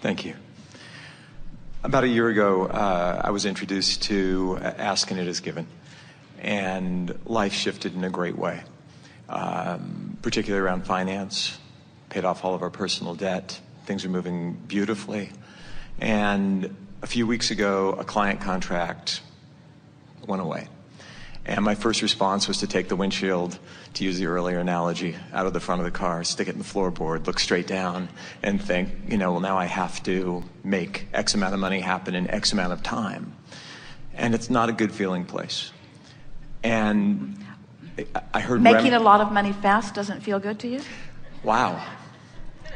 Thank you. About a year ago, I was introduced to Ask and It Is Given, and life shifted in a great way, particularly around finance. Paid off all of our personal debt. Things are moving beautifully. And a few weeks ago, a client contract went away. And my first response was to take the windshield, to use the earlier analogy, out of the front of the car, stick it in the floorboard, look straight down, and think, well, now I have to make X amount of money happen in X amount of time. And it's not a good feeling place. And I heard... Making a lot of money fast doesn't feel good to you? Wow.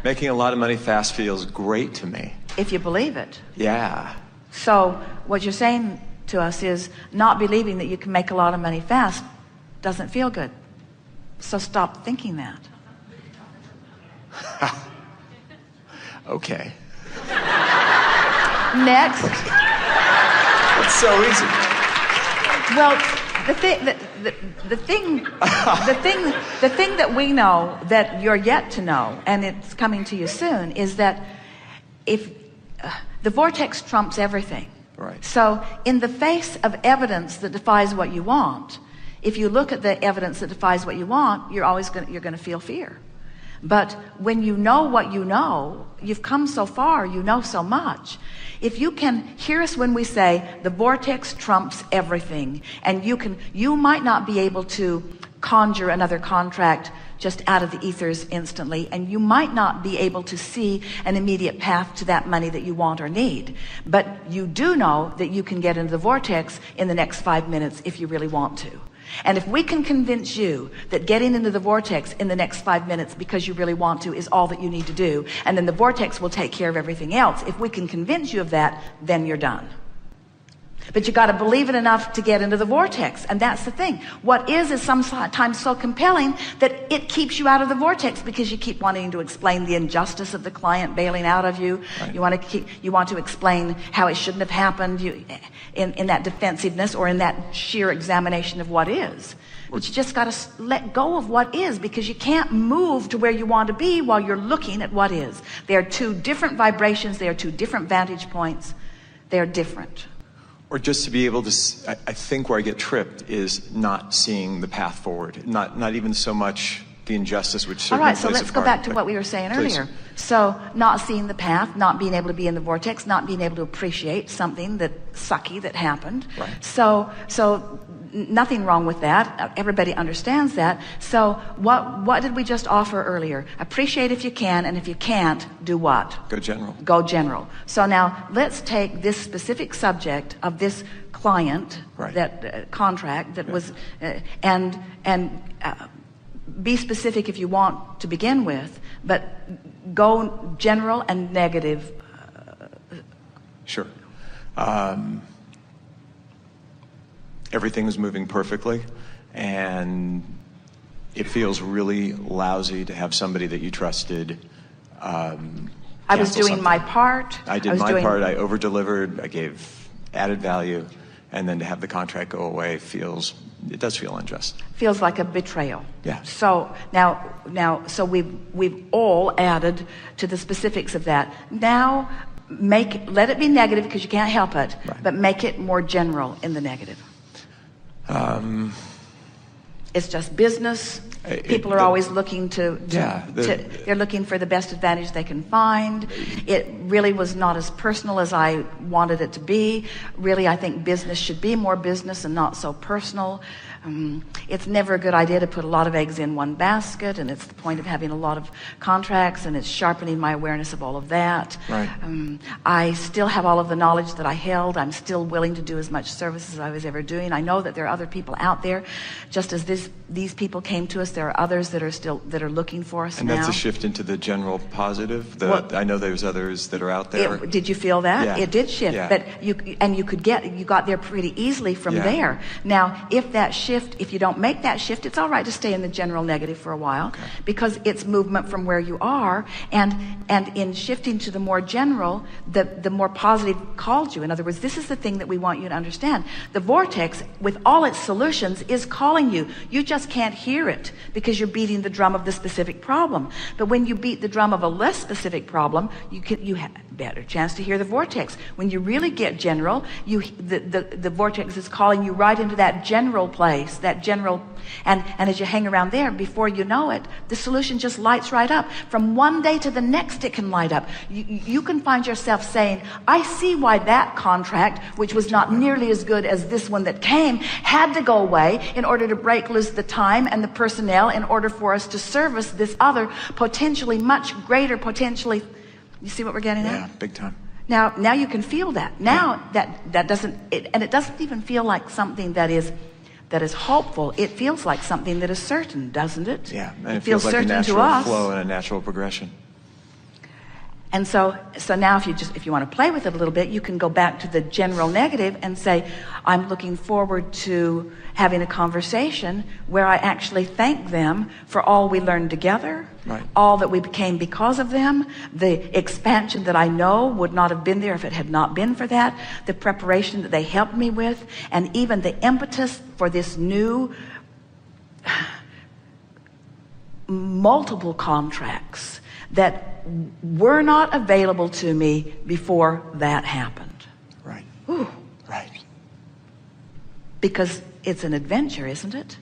Making a lot of money fast feels great to me. If you believe it. Yeah. So what you're saying to us is not believing that you can make a lot of money fast doesn't feel good. So stop thinking that. Okay. Next. It's so easy. Well, the thing that we know that you're yet to know, and it's coming to you soon, is that if the vortex trumps everything. Right. So in the face of evidence that defies what you want, if you look at the evidence that defies what you want, you're going to feel fear. But when you know what you know, you've come so far, you know so much. If you can hear us when we say the vortex trumps everything, and you might not be able to conjure another contract just out of the ethers instantly, and you might not be able to see an immediate path to that money that you want or need, but you do know that you can get into the vortex in the next 5 minutes if you really want to. And if we can convince you that getting into the vortex in the next 5 minutes because you really want to is all that you need to do, and then the vortex will take care of everything else, if we can convince you of that, then you're done. But you got to believe it enough to get into the vortex, and that's the thing. What is sometimes so compelling that it keeps you out of the vortex because you keep wanting to explain the injustice of the client bailing out of you. Right. You want to explain how it shouldn't have happened. In that defensiveness or in that sheer examination of what is. But you just got to let go of what is, because you can't move to where you want to be while you're looking at what is. They are two different vibrations. They are two different vantage points. They are different. Or just to be able to, I think where I get tripped is not seeing the path forward. Not even so much the injustice, which certainly plays a part. All right, so let's go back to what we were saying earlier. So not seeing the path, not being able to be in the vortex, not being able to appreciate something sucky that happened. Right. So nothing wrong with that. Everybody understands that. So what did we just offer earlier? Appreciate if you can, and if you can't, do what? Go general. Go general. So now let's take this specific subject of this client, right. that contract that was, and be specific if you want to begin with, but go general and negative. Sure. Everything is moving perfectly, and it feels really lousy to have somebody that you trusted. I was doing my part. I did my part. I over-delivered. I gave added value, and then to have the contract go away it does feel unjust. Feels like a betrayal. Yeah. So so we've all added to the specifics of that. Now let it be negative because you can't help it, right. But make it more general in the negative. It's just business. People are always looking they're looking for the best advantage they can find. It really was not as personal as I wanted it to be. Really, I think business should be more business and not so personal. It's never a good idea to put a lot of eggs in one basket, and it's the point of having a lot of contracts, and it's sharpening my awareness of all of that. Right. I still have all of the knowledge that I held. I'm still willing to do as much service as I was ever doing. I know that there are other people out there, just as these people came to us. There are others that are looking for us now. And that's a shift into the general positive. I know there's others that are out there. Did you feel that? Yeah. It did shift, yeah. But you got there pretty easily from there. Now, if you don't make that shift, it's all right to stay in the general negative for a while, okay. Because it's movement from where you are, and in shifting to the more general, the more positive called you. In other words, this is the thing that we want you to understand. The vortex, with all its solutions, is calling you. You just can't hear it because you're beating the drum of the specific problem. But when you beat the drum of a less specific problem, you have a better chance to hear the vortex. When you really get general, the vortex is calling you right into that general place, that general, and as you hang around there, before you know it, the solution just lights right up. From one day to the next, it can light up. You can find yourself saying, I see why that contract, which was not nearly as good as this one that came, had to go away in order to break loose the time and the personnel in order for us to service this other potentially much greater, potentially. You see what we're getting at? Yeah, big time. Now you can feel that. Now that doesn't, and it doesn't even feel like something that is hopeful. It feels like something that is certain, doesn't it? Yeah, and it feels like a certain to natural us. flow and a natural progression. And so now if you want to play with it a little bit, you can go back to the general negative and say, I'm looking forward to having a conversation where I actually thank them for all we learned together, right, all that we became because of them, the expansion that I know would not have been there if it had not been for that, the preparation that they helped me with, and even the impetus for this new multiple contracts that were not available to me before that happened. Right. Ooh. Right. Because it's an adventure, isn't it?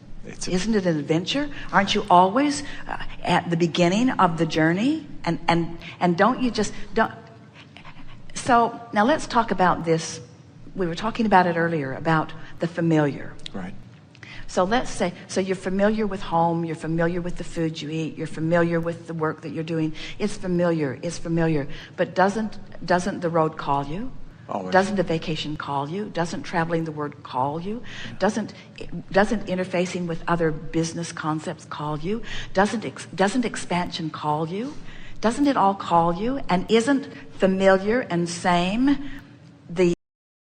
Isn't it an adventure? Aren't you always at the beginning of the journey? And don't you just don't. So now let's talk about this. We were talking about it earlier, about the familiar. Right. So let's say, so you're familiar with home, you're familiar with the food you eat, you're familiar with the work that you're doing. It's familiar. But doesn't the road call you? Always. Doesn't the vacation call you? Doesn't traveling the word call you? Doesn't interfacing with other business concepts call you? Doesn't expansion call you? Doesn't it all call you? And isn't familiar and same the